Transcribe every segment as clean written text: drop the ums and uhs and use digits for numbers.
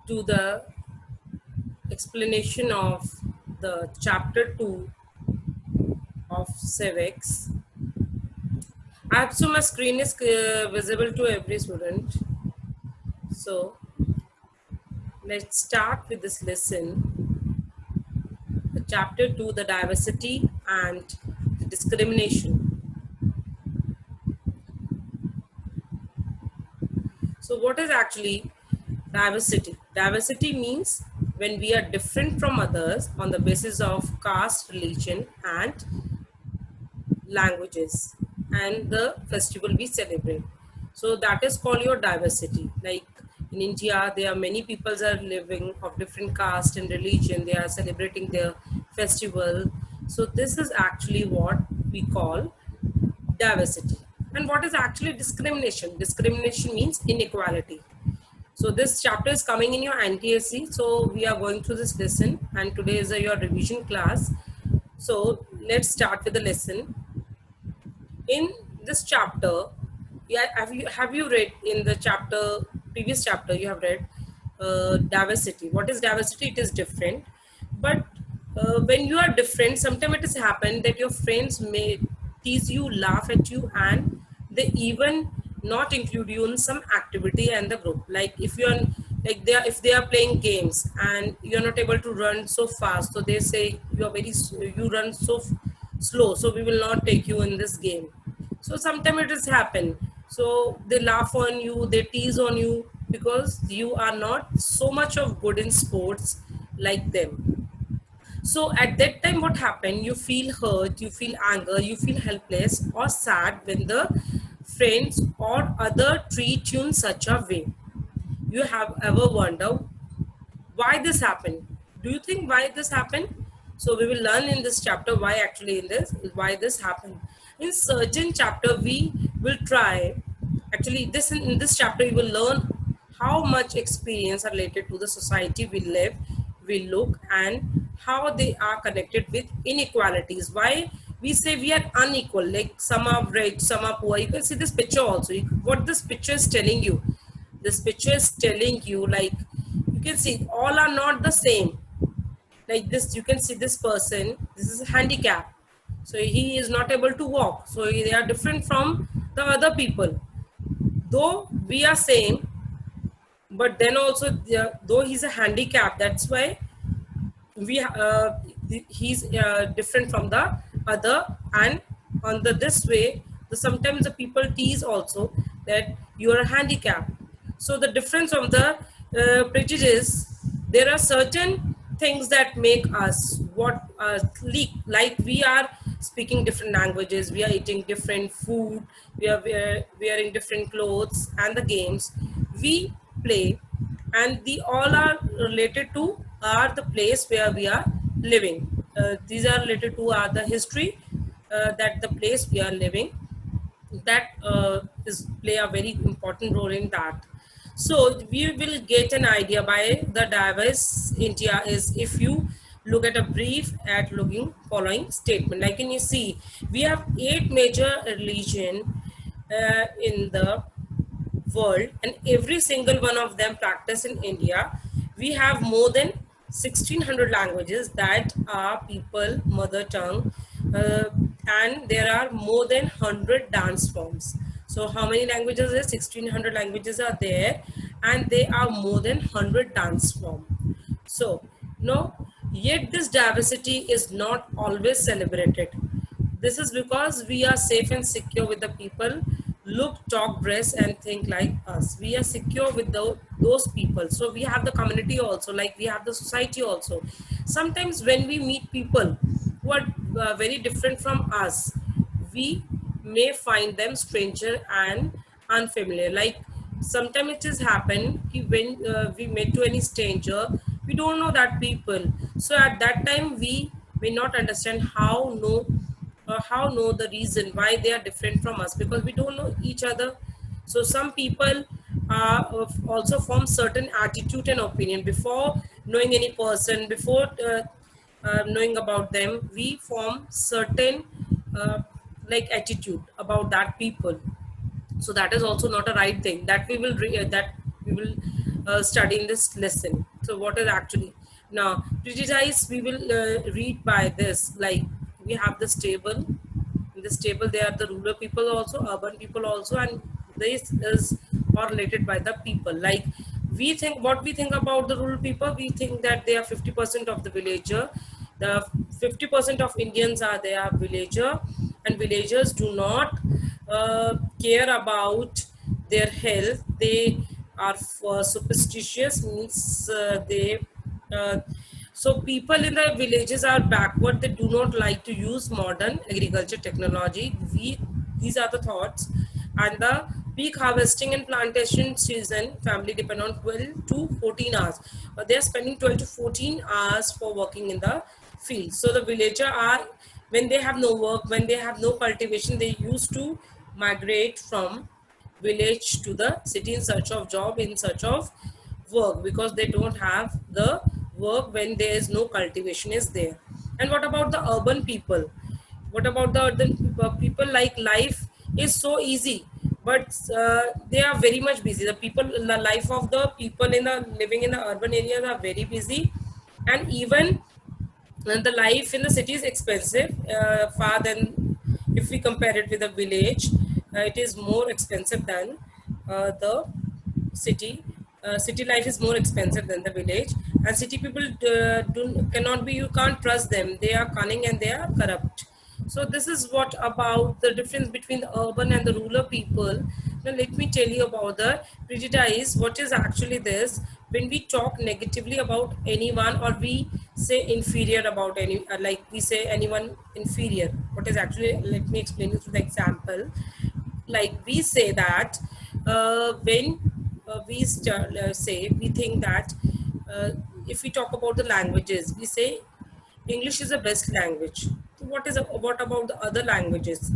to the explanation of the chapter 2 of civics. I have so my screen is visible to every student. So let's start with this lesson. The chapter 2, the diversity and the discrimination. So what is actually diversity? Diversity means when we are different from others on the basis of caste, religion and languages and the festival we celebrate. So that is called your diversity. Like in India, there are many peoples are living of different caste and religion. They are celebrating their festival. So this is actually what we call diversity. And what is actually discrimination? Discrimination means inequality. So this chapter is coming in your NTSC. So we are going through this lesson, and today is your revision class. So let's start with the lesson. In this chapter, yeah, have you read in the chapter, previous chapter you have read diversity? What is diversity? It is different, but when you are different, sometimes it has happened that your friends may tease you, laugh at you, and they even not include you in some activity and the group. Like if you are like they are, if they are playing games and you're not able to run so fast, so they say you are you run so slow, so we will not take you in this game. So sometimes it has happened, so they laugh on you, they tease on you because you are not so much of good in sports like them. So at that time what happened, you feel hurt, you feel anger, you feel helpless or sad when the friends or other treat you in such a way. You have ever wondered why this happened? Do you think why this happened? So we will learn in this chapter why actually in this why this happened. In certain chapter we will try, actually this in this chapter you will learn how much experience are related to the society we live, we look, and how they are connected with inequalities. Why we say we are unequal, like some are rich, some are poor. You can see this picture also. What this picture is telling you, this picture is telling you, like you can see all are not the same. Like this, you can see this person, this is a handicap, so he is not able to walk, so they are different from the other people. Though we are same, but then also though he's a handicap, that's why we he's different from the other. And on the this way, sometimes the people tease also that you are a handicap. So the difference of the prejudice, there are certain things that make us what like we are speaking different languages, we are eating different food, we are wearing different clothes, and the games we play, and the all are related to are the place where we are living. These are related to are the history, that the place we are living, that is play a very important role in that. So we will get an idea by the diverse India is if you look at a brief at looking following statement. Like can you see we have 8 major religion in the world, and every single one of them practice in India. We have more than 1600 languages that are people mother tongue, uh, and there are more than 100 dance forms. So how many languages are 1600 languages are there, and they are more than 100 dance form. So no, yet this diversity is not always celebrated. This is because we are safe and secure with the people look, talk, dress, and think like us. We are secure with those people. So we have the community also, like we have the society also. Sometimes when we meet people who are very different from us, we may find them stranger and unfamiliar. Like sometimes it has happened when we met to any stranger, we don't know that people. So at that time we may not understand how know the reason why they are different from us, because we don't know each other. So some people also form certain attitude and opinion before knowing any person, before knowing about them, we form certain uh, like attitude about that people. So that is also not a right thing that we will study in this lesson. So what is actually now prejudice? We will read by this. Like we have this table. In this table, there are the rural people also, urban people also, and this is all related by the people. Like we think, what we think about the rural people, we think that they are 50% of the villager. The 50% of Indians are they are villager, and villagers do not care about their health. They are superstitious, means uh, so people in the villages are backward. They do not like to use modern agriculture technology. We These are the thoughts. And the peak harvesting and plantation season, family depend on 12 to 14 hours. They are spending 12 to 14 hours for working in the field. So the villager are, when they have no work, when they have no cultivation, they used to migrate from village to the city in search of job, in search of work, because they don't have the work when there is no cultivation is there. And what about the urban people? What about the urban people? Like life is so easy, but they are very much busy. The life of the people in the living in the urban areas are very busy. And even and the life in the city is expensive, far than, if we compare it with a village, it is more expensive than the city. City life is more expensive than the village, and city people cannot be, you can't trust them. They are cunning and they are corrupt. So this is what about the difference between the urban and the rural people. Now let me tell you about the prejudice. What is actually this? When we talk negatively about anyone, or we say inferior about any, like we say anyone inferior, what is actually, let me explain you through the example. Like we say that when say, we think that uh, if we talk about the languages, we say English is the best language. So what about the other languages?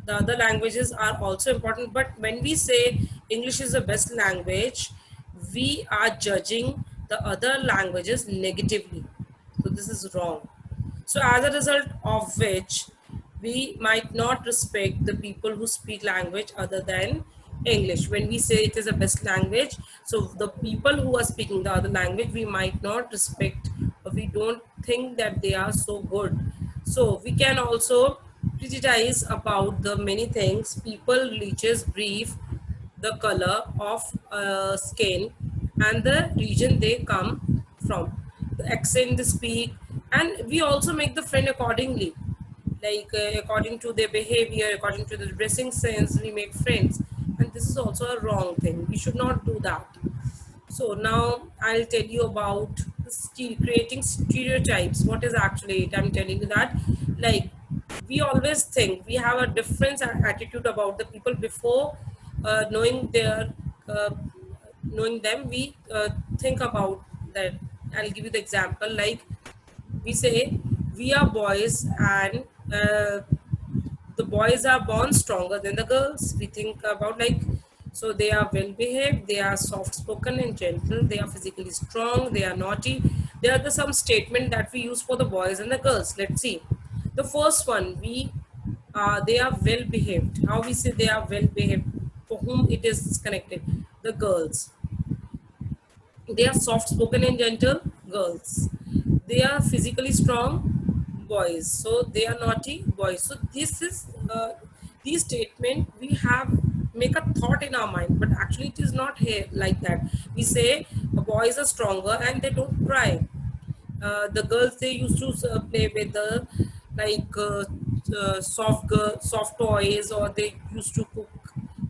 The other languages are also important, but when we say English is the best language, we are judging the other languages negatively. So this is wrong. So as a result of which, we might not respect the people who speak language other than English. When we say it is the best language, so the people who are speaking the other language, we might not respect, or we don't think that they are so good. So we can also criticize about the many things. People, religious, brief, the color of skin, and the region they come from, the accent they speak. And we also make the friend accordingly, like according to their behavior, according to the dressing sense, we make friends. And this is also a wrong thing. We should not do that. So now I'll tell you about creating stereotypes. What is actually it? I'm telling you that, like, we always think we have a different attitude about the people before knowing their knowing them. We think about that. I'll give you the example. Like we say, we are boys, and the boys are born stronger than the girls. We think about, like, so they are well behaved, they are soft spoken and gentle, they are physically strong, they are naughty. There are some statement that we use for the boys and the girls. Let's see. The first one, we they are well behaved. How we say they are well behaved? For whom it is connected? The girls. They are soft spoken and gentle, girls. They are physically strong, boys. So they are naughty, boys. So this is these statement we have make a thought in our mind, but actually it is not here like that. We say boys are stronger and they don't cry. The girls, they used to play with the, like soft toys, or they used to cook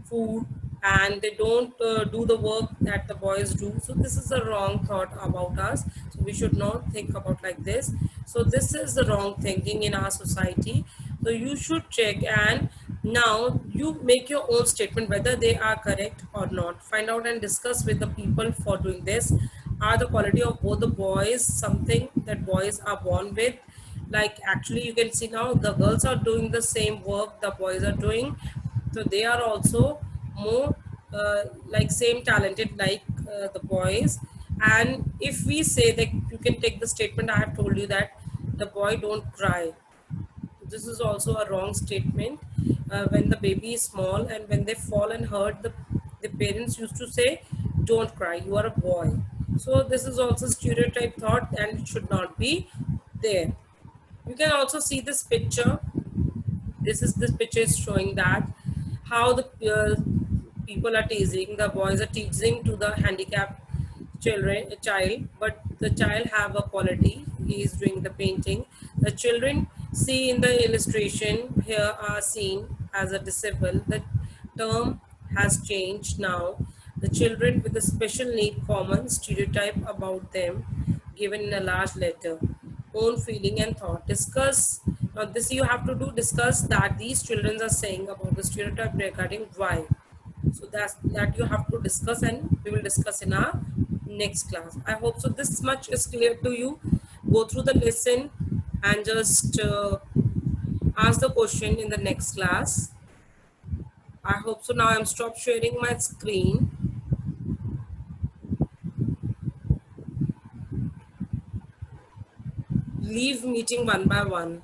food, and they don't do the work that the boys do. So this is a wrong thought about us. So we should not think about like this. So this is the wrong thinking in our society. So you should check, and now you make your own statement whether they are correct or not. Find out and discuss with the people for doing this. Are the quality of both the boys something that boys are born with? Like actually you can see now the girls are doing the same work the boys are doing. So they are also more like same talented like the boys. And if we say that, you can take the statement I have told you, that the boy don't cry. This is also a wrong statement. When the baby is small and when they fall and hurt, the parents used to say don't cry, you are a boy. So this is also stereotype thought and it should not be there. You can also see this picture. This picture is showing that how the people are teasing, the boys are teasing to the handicapped child, but the child have a quality. He is doing the painting. The children see in the illustration here are seen as a disabled. The term has changed now. The children with a special need common stereotype about them given in a large letter. Own feeling and thought. Discuss. Now this you have to do, discuss that these children are saying about the stereotype regarding why. So that you have to discuss, and we will discuss in our next class. I hope so this much is clear to you. Go through the lesson and just ask the question in the next class. I hope so. Now I'm stop sharing my screen. Leave meeting one by one.